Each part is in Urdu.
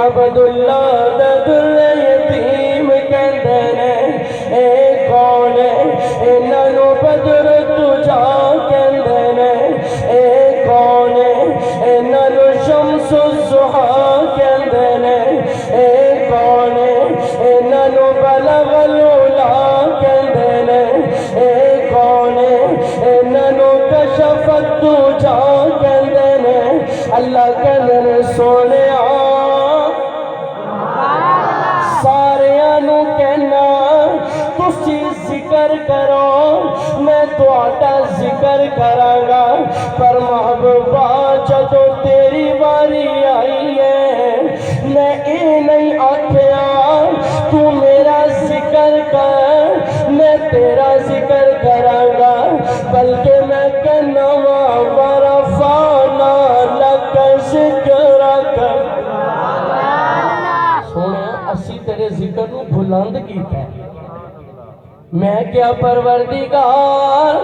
عبداللہ دا در یتیم کہندے نے اے کون ہے انہاں نو بدر تجا کہندے نے اے کون ہے انہاں نو شمس الضحا کہندے نے اے کون ہے انہاں نو بلغ العلا کہندے نے اے کون ہے انہاں نو کشف الدجا کہندے نے اللہ کہندے نے سونیا تسی ذکر کرو میں تہاڈا ذکر کراں گا پر محبوبہ جدوں تیری باری آئی ہے میں اے نہیں آکھیا تو میرا ذکر کر میں تیرا ذکر کراں گا بلکہ میں کہنا وا ورفعنا لک ذکرک سونے اسی تیرے ذکر نو بلند کیتا ہے میں کیا پروردگار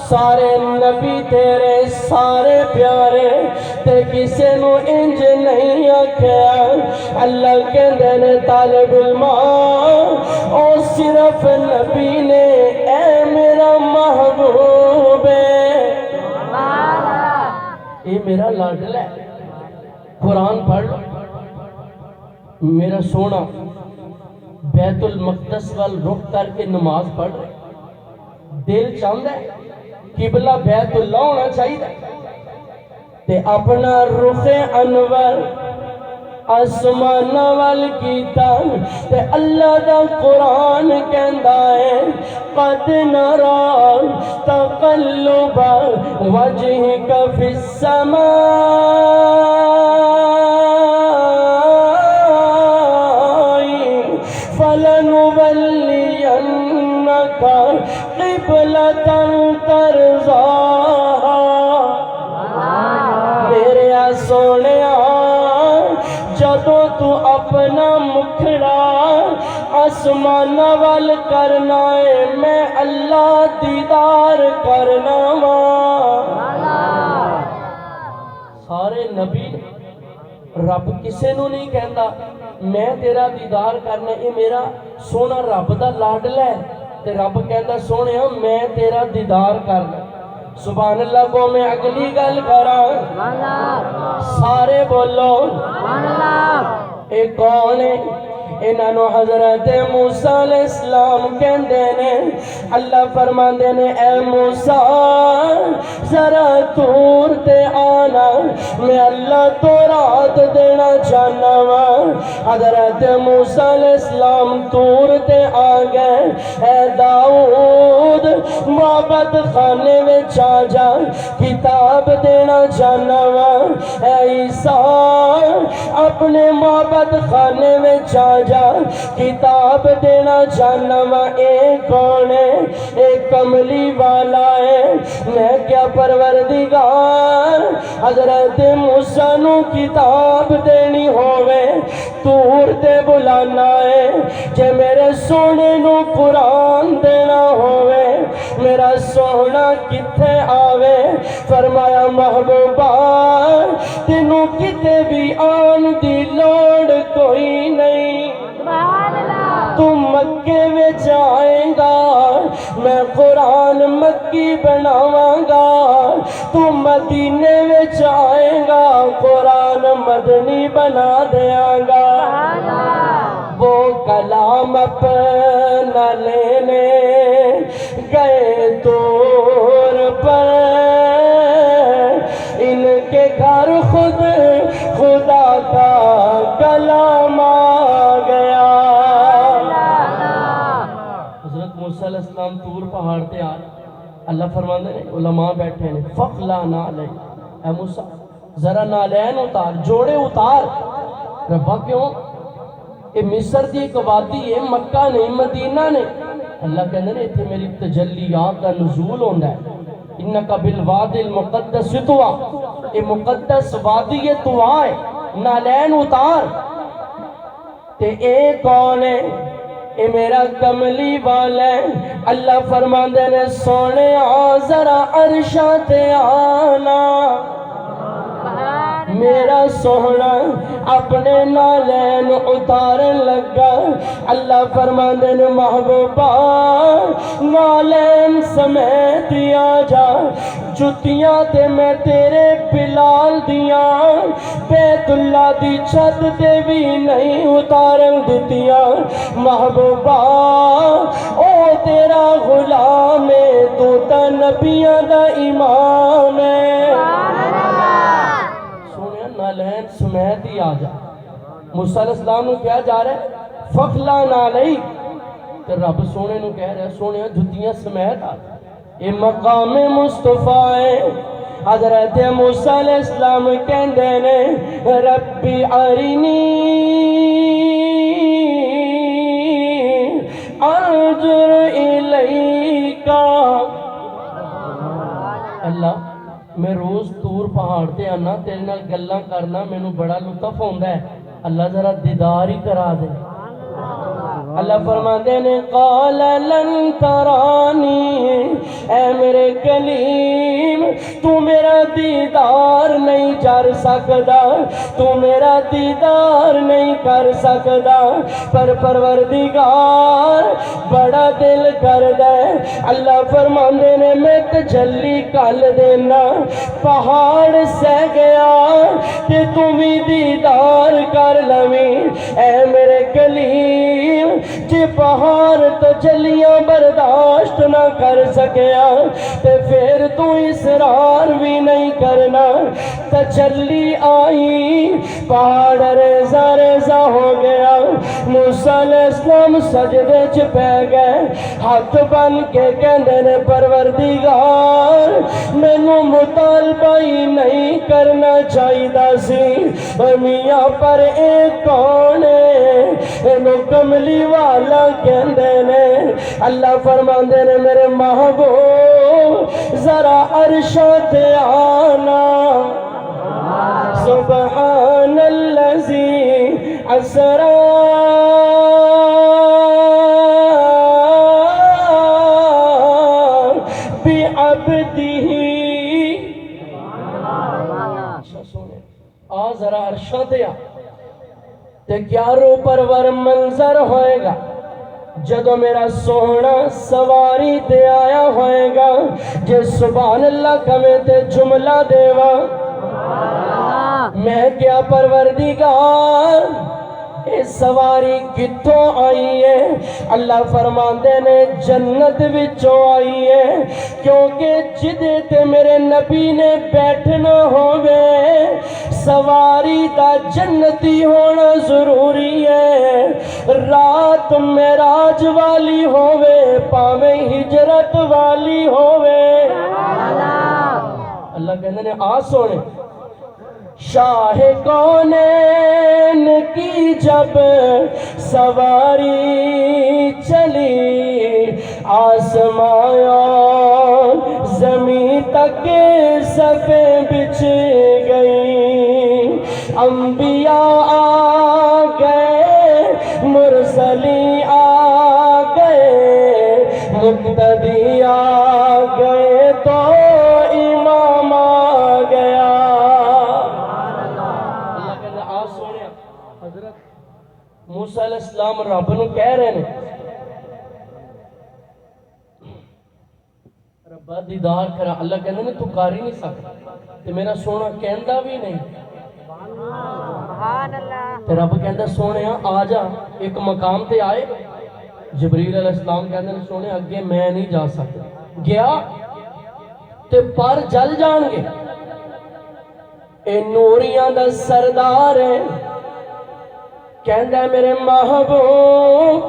سارے نبی تیرے سارے پیارے تے کسے نو انج نہیں آکھیا اللہ کہندے نے طالب علم او صرف نبی نے اے میرا محبوب اے میرا لاڈلا ہے قرآن پڑھ لو میرا سونا بیت المقدس وال رخ کر کے نماز پڑھ رہے دل چاہتا ہے قبلہ بیت اللہ ہونا چاہیے تے اپنا رخ انور آسمان وال کیتا تے اللہ دا قرآن کہندا ہے قد نرا تقلب وجهك في السماء فلنولينك قبلة ترضاها میرے سونیا جدوں تو اپنا مکھڑا آسمان وال کرنا ہے میں اللہ دیدار کرنا وا سارے نبی رب کسے نو نہیں کہندا میں تیرا دیدار کرنا یہ میرا سونا رب دا لاڈلا ہے تے رب کہندا سونیا میں تیرا دیدار کرنا سبحان اللہ کو میں اگلی گل کراں سارے بولو اے کون ہے انہوں حضرت موسیٰ علیہ السلام کہندے نے اللہ فرماندے نے اے موسیٰ ذرا طور تے آنا میں اللہ تو رات دینا چاہنا وا حضرت موسیٰ علیہ السلام طور تے آ گئے اے داؤد معبد خانے میں چا جا کتاب دینا چاہنا وا اے عیسیٰ اپنے معبد خانے میں چا جا کتاب دینا چاہنا وا اے کون ہے اے کملی والا ہے میں کیا پروردگار حضرت موسیٰ نو کتاب دینی ہوئے طور تے بلانا ہے جے میرے سونے نو قرآن دینا ہوئے میرا سونا کتے آوے فرمایا محبوبہ تینو کتے بھی آن دی لوڑ کوئی نہیں تم مکے میں جائیں گا میں قرآن مکی بناواں گا تم مدینے میں جائیں گا قرآن مدنی بنا دیاں گا وہ کلام اپنا لینے گئے طور پر ان کے گھر خود خدا کا کلام آ گیا حضرت موسیٰ علیہ السلام طور پہاڑ تے آ اللہ فرماندے نے علماء بیٹھے نے فقلا نعلے اے موسیٰ ذرا نالین اتار جوڑے اتار ربا کیوں اے مصر دی ایک وادی ہے مکہ نہیں مدینہ نہیں اللہ کہنے نے اتھے میری تجلیات کا نزول ہوندہ ہے انکا بالواد المقدس توا اے مقدس وادی یہ توا ہے نالین اتار تے اے کون ہے اے میرا کملی والا ہے اللہ فرماندے نے سونے ذرا عرشاں تے آنا میرا سونا اپنے نالین اتارن لگا اللہ فرماندے نے محبوبہ نالین سمیت آ جا جتیاں تے میں تیرے بلال دیاں بیت اللہ دی چھت تے بھی نہیں اتارن دتیاں محبوبہ او تیرا غلام ہے تو تا نبیاں دا امام ہے سونے نالین سمیت ہی آ جا موسیٰ علیہ السلام نے کیا جا رہا ہے فخلا نالی تو رب سونے نے کہہ رہا ہے سونے جتیاں سمیت آ جا یہ مقام مصطفیٰ ہے حضرت موسیٰ علیہ السلام کہندے نے ربی ارنی انظر الیکا اللہ میں روز طور پہاڑ تے آنا تیرے نال گلاں کرنا مینوں بڑا لطف ہوندا ہے اللہ ذرا دیدار ہی کرا دے اللہ فرماتے نے قال لن ترانی اے میرے کلیم تو میرا دیدار نہیں کر سکدا تو میرا دیدار نہیں کر سکدا پر پروردگار بڑا دل کر دے اللہ فرماتے نے میں تجلی کل دینا پہاڑ سہ گیا کہ تم ہی دیدار کر لویں اے میرے کلیم جی پہاڑ تجلیاں برداشت نہ کر سکیا تے پھر تو اصرار بھی نہیں کرنا تجلی آئی پہاڑ ریزہ ریزہ ہو گیا موسیٰ علیہ السلام سجدے چ پہ گئے ہاتھ بن کے کہندے نے پروردگار مینوں مطالبہ ہی نہیں کرنا چاہیدا سی میاں پر اے کون ہے اینو کملی والا کہندے نے اللہ فرماندے نے میرے محبوب ذرا عرشاں تے آنا سبحان الذی اسرا بعبدہ آ ذرا عرشاں تے آ تے کیا رو پرور منظر ہوئے گا جدو میرا سونا سواری تے آیا ہوئے گا جے سبحان اللہ کمیں تے جملہ دیوا میں کیا پروردگار اے سواری کتوں آئی ہے اللہ فرماندے نے جنت وچوں آئی ہے کیونکہ جدے تے میرے نبی نے بیٹھنا ہوئے سواری دا جنتی ہونا ضروری ہے رات معراج والی ہوئے پاویں ہجرت والی ہوئے اللہ کہندے نے آ سونے شاہ کونین کی جب سواری چلی آسمان زمین تک صفیں بچھ گئی انبیاء آ گئے مرسلی آ گئے مقتدی آ گئے تو امام آ گیا موسیٰ علیہ السلام رب نو کہہ رہے ہیں ربا دیدار کرا اللہ کہنے نے تو کر ہی نہیں سکتا تے میرا سونا کہندا بھی نہیں تے رب کہندا سونے آ جا ایک مقام تے آئے جبریل علیہ السلام کہندے نے سونے اگے میں نہیں جا سکتا گیا تے پر جل جان گے اے نوریاں دا سردار ہے کہندہ ہے میرے محبوب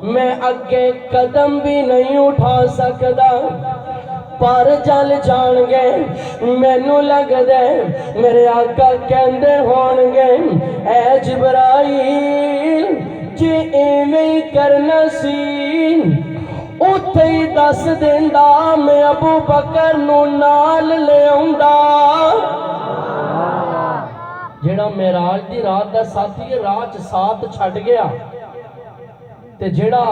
میں اگے قدم بھی نہیں اٹھا سکدا پر جل جان گے مینوں لگ دے میرے آقا کہندے ہون گے اے جبرائیل جی ایویں ہی کرنا سی اوتھے ہی دس دیندا میں ابو بکر نو نال لے آوندا جیڑا معراج دی رات دا ساتھی رات ساتھ چھٹ گیا تے جیڑا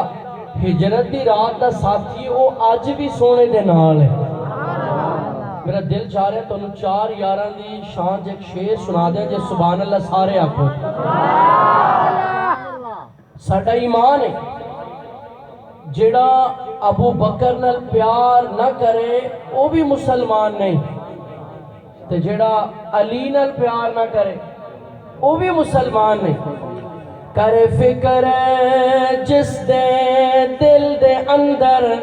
ہجرت دی رات دا ساتھی وہ اج بھی سونے دے نال ہے میرا دل چاہ رہا ہے تو انہوں 4 یاراں دی شان ایک شعر سنا دیں جے سبحان اللہ سارے آکو ساڈا ایمان ہے جڑا ابو بکر نال پیار نہ کرے وہ بھی مسلمان نہیں تے جڑا علی نال پیار نہ کرے وہ بھی مسلمان نہیں کرے فکر جس دے دل دے اندر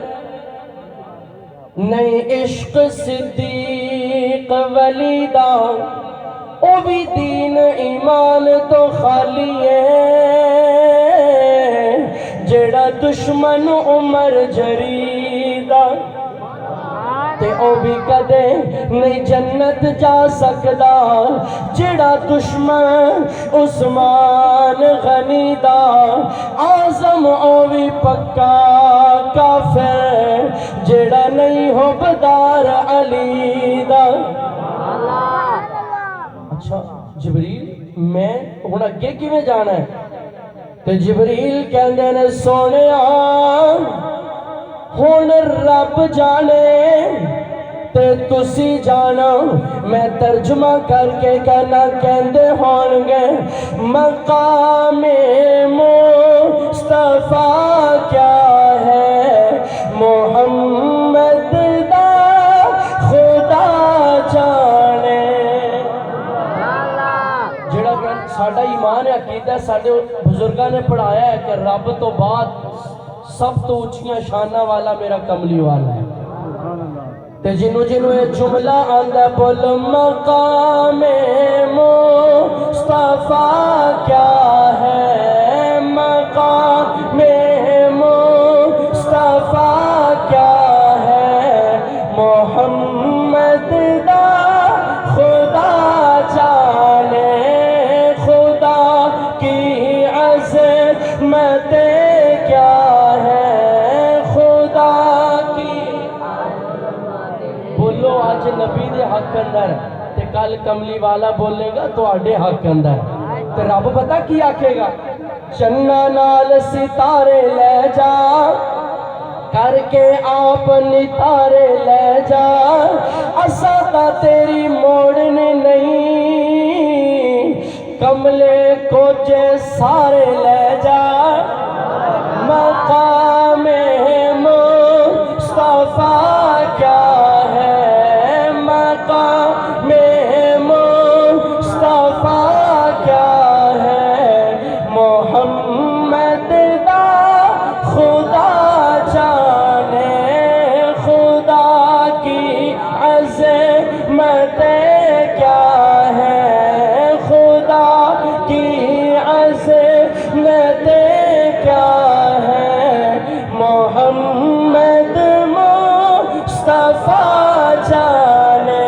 نہیں عشق صدیق ولی دا او بھی دین ایمان تو خالی ہے جڑا دشمن عمر جریدہ تے او بھی کدے نہیں جنت جا سکدا جڑا دشمن عثمان غنی دا اعظم او بھی پکا کافر جڑا نہیں ہو بدار علی دا اچھا جبریل میں ہن اگے کیویں جانا ہے تے جبریل کہندے نے سونیا ہن رب جانے تے تسی جانا میں ترجمہ کر کے کہنا کہندے ہون گے مقام مصطفیٰ کیا ہے محمد دا خدا جانے جڑا کہ ساڈا ایمان ہے عقیدہ ہے ساڈے بزرگاں نے پڑھایا ہے کہ رب تو بعد سب تو اونچیاں شانہ والا میرا کملی والا ہے تے جنو جنو یہ جملہ آندہ بول مقام مصطفیٰ کیا ہے مقام مصطفیٰ کیا ہے محمد دا خدا جانے خدا کی عظمت کیا ہے خدا کی بولو آج نبی دے حق اندر تے کل کملی والا بولے گا تو آڈے حق اندر تے رب پتا کی آکھے گا چنہ نال ستارے لے جا کر کے آپ نتارے لے جا اسا تا تیری موڑنے نہیں کملے کو جے سارے لے جا مقام مصطفیٰ کیا ہے مقام مصطفیٰ کیا ہے محمد دا خدا جانے خدا کی عظمت کیا ہے خدا کی عظمت کیا ہے محمد مصطفیٰ جانے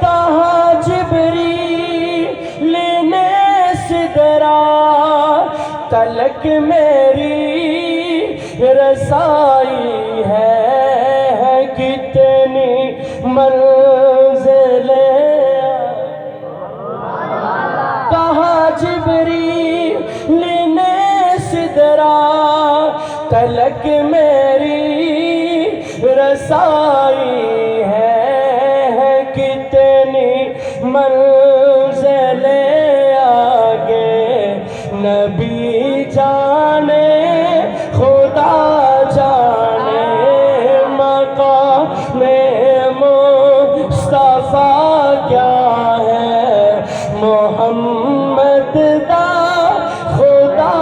کہاں جبریل نے سدرا تلک میری رسائی ہے کتنی منزلیں کہاں جبریل نے سدرا تلک میری رسائی ہے کتنی منزلیں آگے نبی جانے خدا جانے مقام مصطفیٰ کیا ہے محمد دا خدا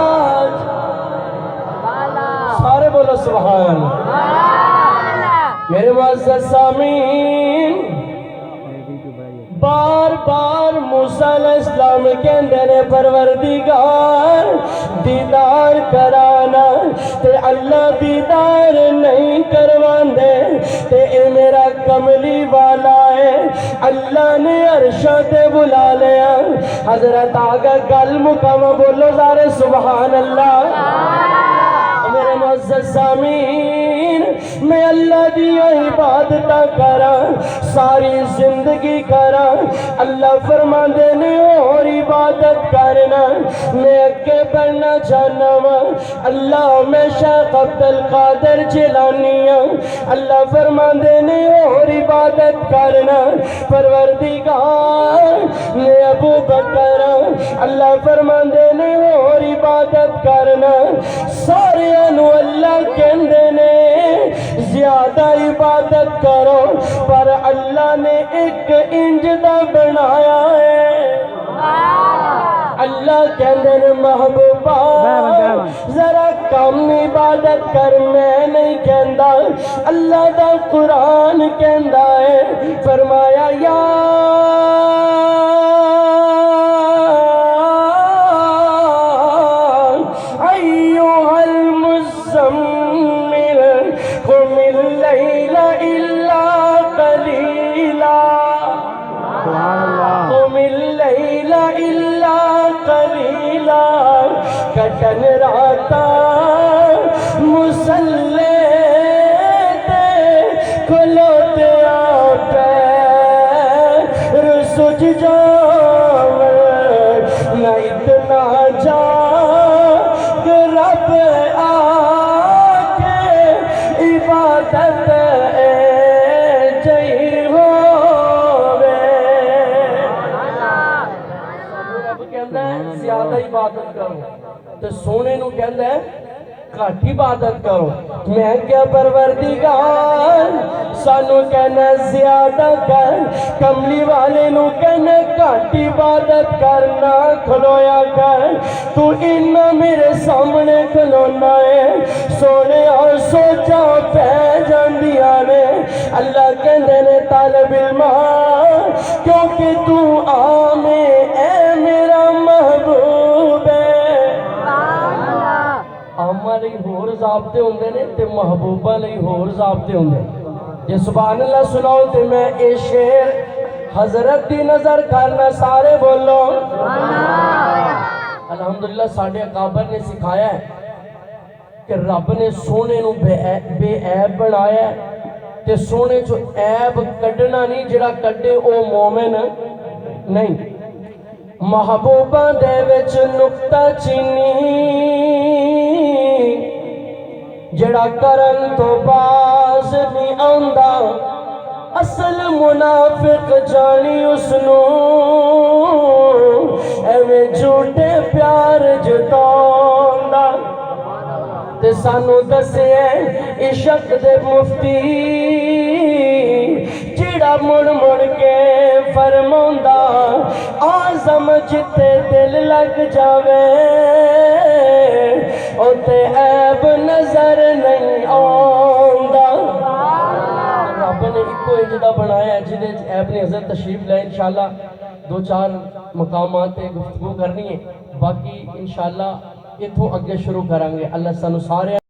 سارے بولو سبحان میرے معزز سامعین بار بار موسیٰ علیہ السلام کے اندر پروردگار دیدار کرانا تے اللہ دیدار نہیں کروان دے تے اے میرا کملی والا ہے اللہ نے عرشہ تے بلا لیا حضرت آگا گل مقام بولو سارے سبحان اللہ میرے معزز سامعین میں اللہ دی عبادت کرا ساری زندگی کرا اللہ فرما دینے اور عبادت کرنے جانا میں اگے بڑھنا چاہنا وا اللہ میں شیخ عبد القادر جیلانی اللہ فرماندے نے اور عبادت کرنا پروردگار میں ابو بکر اللہ فرماندے نے اور عبادت کرنا سارے انو اللہ کہندے نے زیادہ عبادت کرو پر اللہ نے ایک انج دا بنایا ہے اللہ کہندے نے محبوبہ ذرا کم عبادت کر میں نہیں کہندا اللہ دا قرآن کہندا ہے فرمایا یا ایھا المزمل قم اللیل الا قلیلا قم اللیل الا قلیلا کٹن راتا مسلے تے کھلوتے پیر سج جاوے نہ اتنا جاگ رب آکے عبادت جئی ہووے رب کہندا ہے زیادہ عبادت کرو تے سونے نو کہندا ہے گھٹ عبادت کرو میں کیا پروردگار سانو کہنا زیادہ کر کملی والے نو کہنا گھٹ عبادت کرنا کھلویا کر تو انہا میرے سامنے کھلونا ہے سونے اور سوچا پہ جاندیا نے اللہ کہندے نے طالب علم کیونکہ تو آمیں اے میرا محبوب ہے آمہ لئی ہور ضابطے ہوندے نے تے محبوبہ لئی ہور ضابطے ہوندے جے سبحان اللہ سناؤ تے میں اے شعر حضرت دی نظر کرنا سارے بولو الحمدللہ ساڑھے اکابر نے سکھایا ہے کہ رب نے سونے نو بے عیب بنایا ہے تے سونے چو عیب کڈنا نہیں جڑا کڈے او مومن نہیں محبوبہ دے وچ نکتہ چینی جڑا کرن تو باز نہیں آندا اصل منافق جانی اس نو ایویں جھوٹے پیار جتاوندا تے سانو دسے عشق دے مفتی جڑا مڑ مڑ کے فرماوندا آزم جتے دل لگ جاوے اوتے عیب نظر نہیں آندا رب نے ایکو انجدہ بنایا ہے جدے عیب نے حضرت تشریف لائے انشاءاللہ دو چار مقامات گفتگو کرنی ہے باقی انشاءاللہ اتھوں اگے شروع کریں گے اللہ سانو سارے